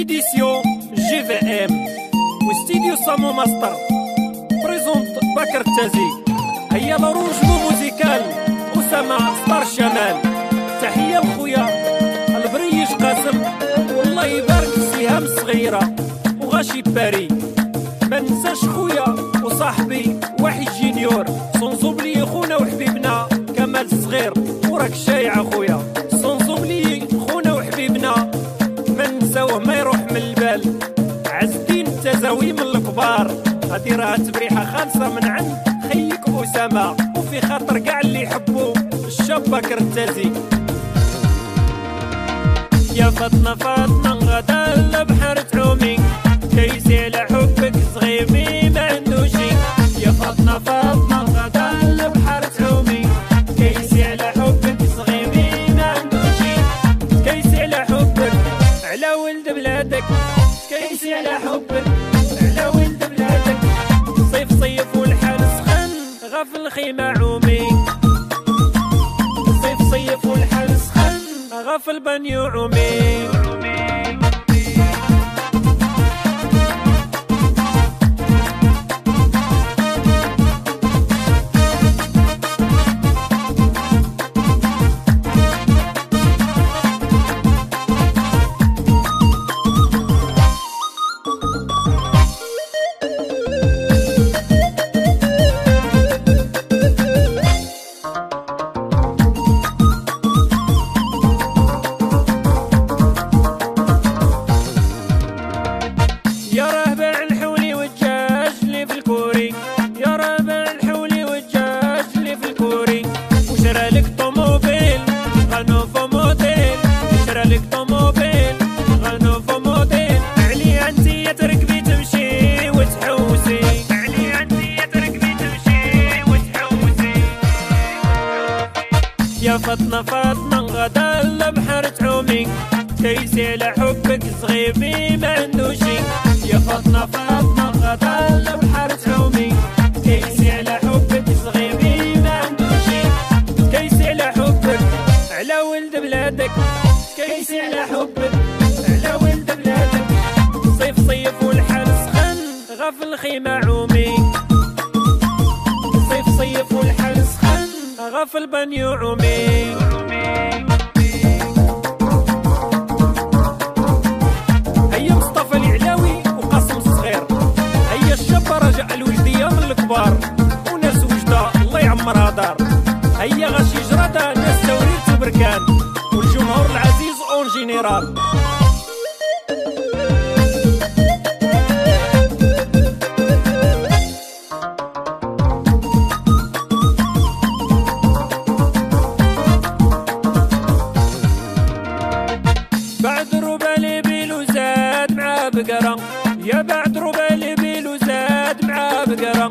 إديسيون جي في ام واستديو سامو ماستر بريزونت بكر التازي. هيا لروج موزيكال أسامة ستار شمال. تحية لخويا البريش قاسم والله يبارك السهام الصغيرة وغاشي باري. ما ننساش خويا وصاحبي وحيد جينيور صنصوبلي خونا وحبيبنا كمال الصغير وراك شايع خويا صنصوبلي خونا وحبيبنا ما ننساوه ما يروح من البال. عز الدين التزاوي من الكبار هادي راه تبريحه خالصه من عند خيك أسامة وفي خاطر كاع اللي يحبوا الشاب بكر التازي. يا فاطمة فاطمة غدا البحر تعومي كيسي على حبك صغيبي ما عندو شي. يا فاطمة فاطمة غدا البحر تعومي كيسي على حبك صغيبي ما عندو شي. كيسي على حبك على ولد بلادك كيسي على حبك على ولد بلادك. صيف صيف والحال سخن غف الخيمة عومي. صيف صيف والحال سخن غف البانيو عومي. يا فاطمة فاطمة غدا البحر تعومي كيسي على حبك صغيبي ما عندو شي. يا فاطمة فاطمة غدا البحر تعومي كيسي على حبك صغيبي ما عندو شي. كيسي على حبك على ولد بلادك كيسي على حبك على ولد بلادك. صيف صيف والحال سخن غف الخيمة عومي. صيف صيف والحال سخن غف البانيو عومي. هيا مصطفى العلاوي وقاسم الصغير. هيا الشابة رجع الوجدية من الكبار وناس وجدة الله يعمرها دار. هيا غاشي جرادة ناس توريت وبركان والجمهور العزيز اون جينيرال. بقرة يا بعد ربالي بيلو زاد مع بقرة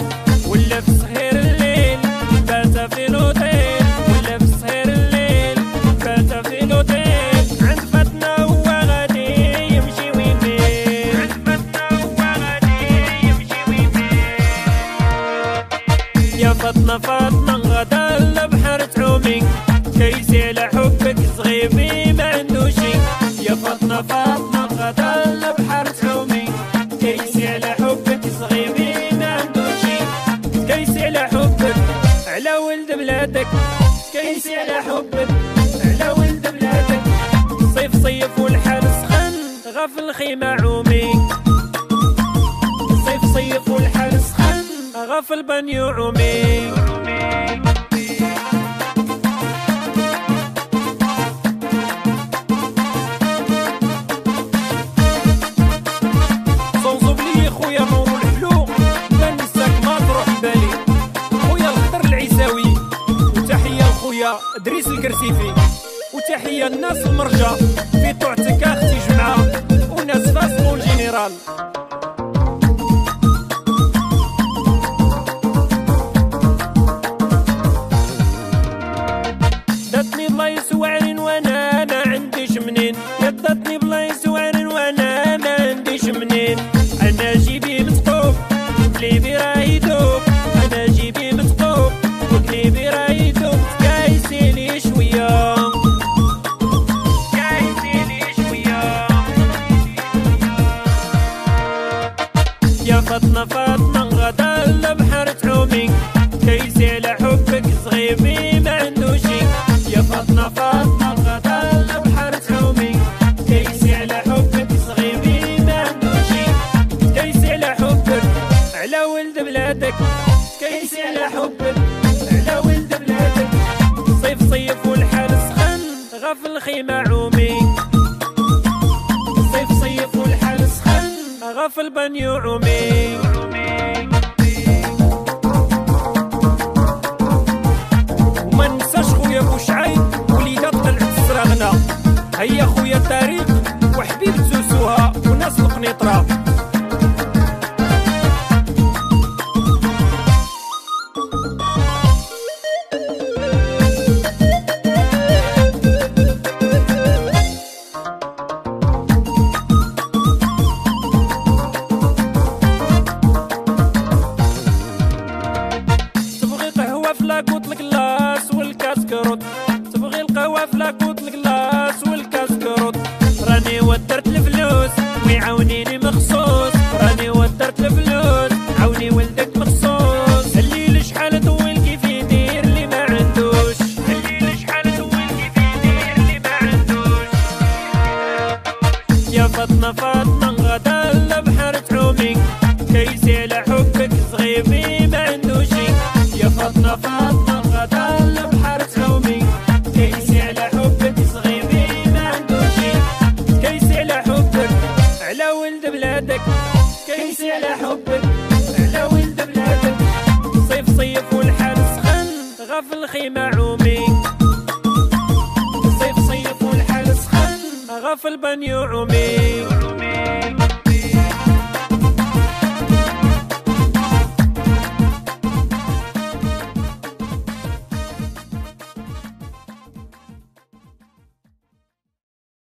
ولا في سهير الليل بات في الأوتيل. ولا في سهير الليل بات في الأوتيل. عند فاتنا هو غادي يمشي وين بيه. عند فاتنا هو غادي يمشي وين بيه. يا فاطمة فاطمة غدا البحر تعومي كيسي على حبك صغيبي ما عندو شي. يا فاطمة فاطمة غدا البحر تعومي كيسي على حبك صغيبي ما عندو شي. كيسي على حبك على ولد بلادك كيسي على حبك على ولد بلادك. صيف صيف والحال سخن غف الخيمة عومي. صيف صيف والحال سخن غف البانيو عومي. دريس الكرسيفي وتحية الناس المرجة في طوعتك اختي جمعة وناس فاس اون جينيرال. داتني بلايص واعرين وانا ما عنديش منين. يا داتني بلايص واعرين وانا ما عنديش منين. انا جيبي مثقوب وقليبي راه يدوب. انا جيبي مثقوب وقليبي راه يدوب. كايسيلي شوية كايسيلي شوية عومي، صيف صيف والحال سخن غاف البانيو عومي. وما ننساش خويا بوشعيب وليدات طلعت السراغنا، هيا خويا التاريخ وحبيب زوسوها وناس القنيطرة. لاكوت الكلاس والكاس كروت، تبغي القهوة في لاكوت الكلاس والكاس كروت. راني ودرت الفلوس ويعاونيني مخصوص، راني ودرت الفلوس عاوني ولدك مخصوص. الليل شحال طويل كيف يدير اللي ما عندوش، الليل شحال طويل كيف يدير اللي ما عندوش. يا فاطمة فاطمة غدا البحر تعومي، كيسي على حبك صغيبي ما عندوشي. يا فاطمة فاطمة غدا البحر تعومي، كيسي على حبك صغيبي ما عندوشي. كيسي على حبك على ولد بلادك، كيسي على حبك على ولد بلادك. صيف صيف والحال سخن غاف الخيمة عومي، صيف صيف والحال سخن غاف البانيو عومي.